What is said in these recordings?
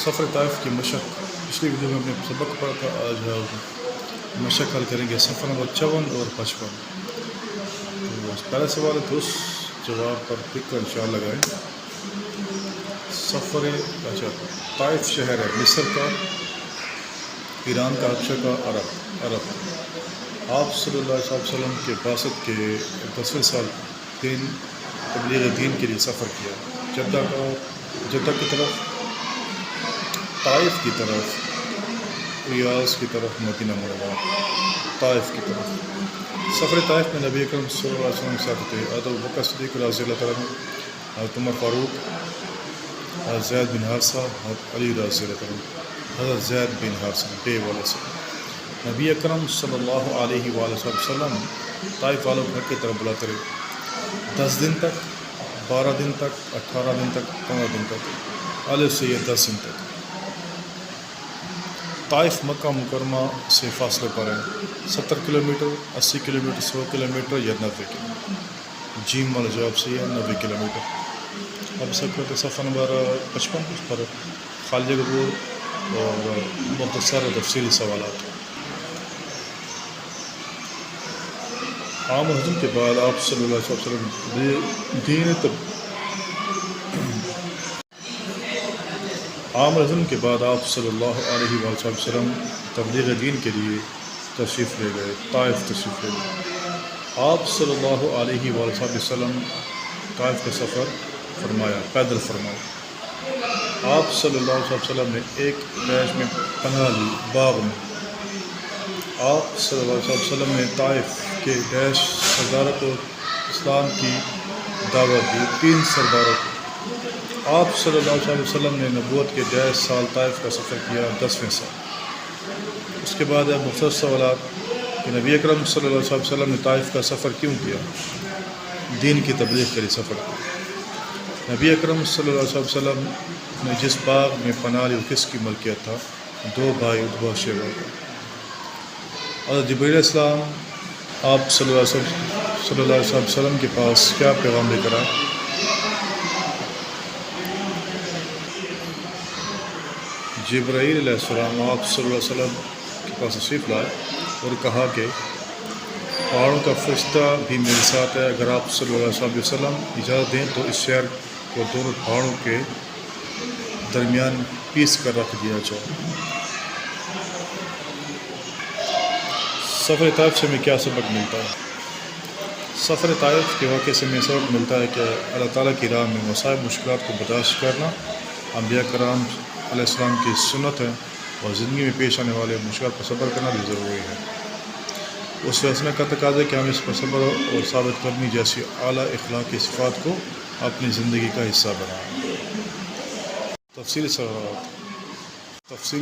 سفر طائف کی مشق پچھلی ویڈیو میں ہم نے سبق پڑھا تھا. آج مشق حل کریں گے صفحہ نمبر 54 اور 55. پہلا سوال ہے تو اس جواب پر ٹک کر انشاء لگائیں. طائف شہر ہے مصر کا، ایران کا، حبشہ کا، عرب. آپ صلی اللہ علیہ وسلم کے بعثت کے 10ویں سال تبلیغ دین کے لیے سفر کیا. جدہ کی طرف، طائف کی طرف، ریاض کی طرف، مدینہ منورہ. طائف کی طرف سفر طائف میں نبی اکرم صلی اللہ علیہ وسلم کے ساتھ تھے حضرت ابوبکر صدیق رضی اللہ تعالیٰ عنہ، حضرت عمر فاروق، حضرت زید بن حارثہ، حضرت علی رضی اللہ تعالیٰ عنہ. حضرت زید بن حارثہ بے والے سے نبی اکرم صلی اللہ علیہ وآلہ وسلم طائف والوں کو حق کی طرف بلاتے رہے. 10 دن تک، 12 دن تک، 18 دن تک، 15 دن تک، الف سے یہ 10 دن تک. طائف مکہ مکرمہ سے فاصلے پر ہے. 70 کلومیٹر، 80 کلومیٹر، 100 کلومیٹر یا 90 کلومیٹر. جیم والا جواب سے ہے 90 کلومیٹر. اب سکتے صفحہ نمبر 55 اس پر خالی جگہ اور مختصر و تفصیلی سوالات. عام ہجرت کے بعد آپ صلی اللہ علیہ وسلم عام رضم کے بعد آپ صلی اللہ علیہ وآلہ وسلم تبلیغ دین کے لیے تشریف لے گئے. طائف تشریف لے گئے. آپ صلی اللہ علیہ وآلہ وسلم طائف کا سفر فرمایا، پیدل فرمایا. آپ صلی اللہ علیہ وسلم نے ایک دیش میں پناہ لی، باغ میں. آپ صلی اللہ علیہ وسلم نے طائف کے دیش سرداروں کو اسلام کی دعوت دی. 3 سرداروں کو. آپ صلی اللہ علیہ وسلم نے نبوت کے 10 سال طائف کا سفر کیا، 10ویں سال. اس کے بعد ہے مختصر سوالات کہ نبی اکرم صلی اللہ علیہ وسلم نے طائف کا سفر کیوں کیا؟ دین کی تبلیغ کے لیے سفر کیا. نبی اکرم صلی اللہ علیہ وسلم نے جس باغ میں پناہ لی وہ کس کی ملکیت تھا؟ 2 بھائی اتبا شیبہ کا. حضرت جبرائیل علیہ السلام آپ صلی اللہ علیہ وسلم کے پاس کیا پیغام لے کر آئے؟ جبرائیل علیہ السلام آپ صلی اللہ علیہ وسلم کے پاس تشریف لائے اور کہا کہ پہاڑوں کا فرشتہ بھی میرے ساتھ ہے. اگر آپ صلی اللہ علیہ وسلم اجازت دیں تو اس شہر کو دونوں پہاڑوں کے درمیان پیس کر رکھ دیا جائے. سفر طائف سے ہمیں کیا سبق ملتا ہے؟ سفر طائف کے واقعے سے ہمیں سبق ملتا ہے کہ اللہ تعالیٰ کی راہ میں مصائب مشکلات کو برداشت کرنا انبیاء کرام علیہ السلام کی سنت ہے، اور زندگی میں پیش آنے والے مشکلات پر صبر کرنا بھی ضروری ہے. اس فیصلے کا تقاضا ہے کہ ہم اس پر صبر اور ثابت قدمی جیسی اعلیٰ اخلاقی صفات کو اپنی زندگی کا حصہ بنائیں. تفصیلی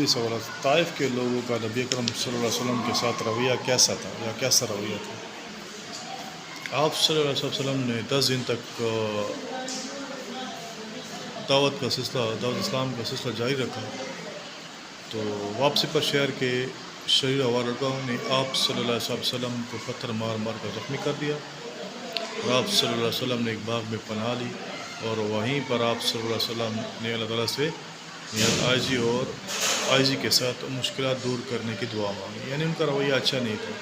سوالات. طائف کے لوگوں کا نبی اکرم صلی اللہ علیہ وسلم کے ساتھ رویہ کیسا تھا یا کیسا رویہ تھا؟ آپ صلی اللہ علیہ وسلم نے 10 دن تک دعوت اسلام کا سلسلہ جاری رکھا. تو واپسی پر شہر کے شریر آوارگاہوں نے آپ صلی اللہ علیہ وسلم کو پتھر مار مار کر زخمی کر دیا، اور آپ صلی اللہ علیہ وسلم نے ایک باغ میں پناہ لی، اور وہیں پر آپ صلی اللہ علیہ وسلم نے اللہ تعالیٰ سے عاجزی کے ساتھ مشکلات دور کرنے کی دعا مانگی. یعنی ان کا رویہ اچھا نہیں تھا.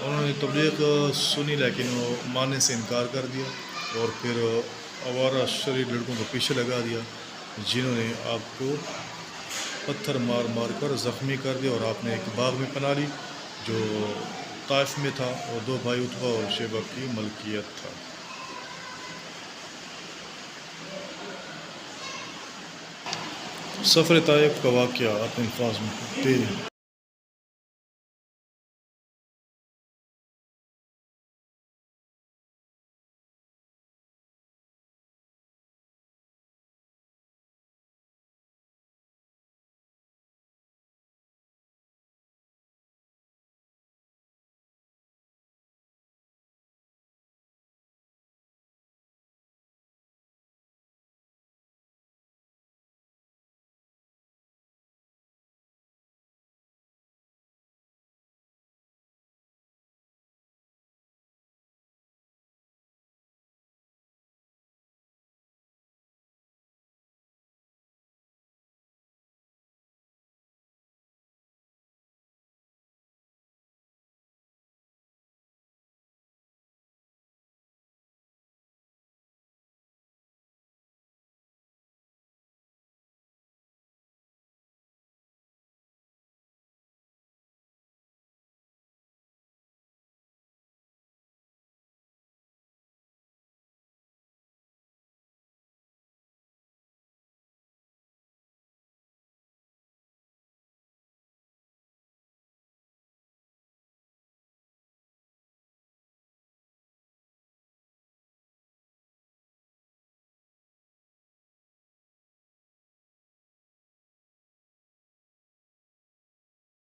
انہوں نے تبلیغ سنی لیکن وہ ماننے سے انکار کر دیا، اور پھر آوارہ شریر لڑکوں کو پیچھے لگا دیا جنہوں نے آپ کو پتھر مار مار کر زخمی کر دیا. اور آپ نے ایک باغ میں پناہ لی جو طائف میں تھا، اور 2 بھائی اتبا اور شیبہ کی ملکیت تھا. سفر طائف کا واقعہ اپنے الفاظ میں.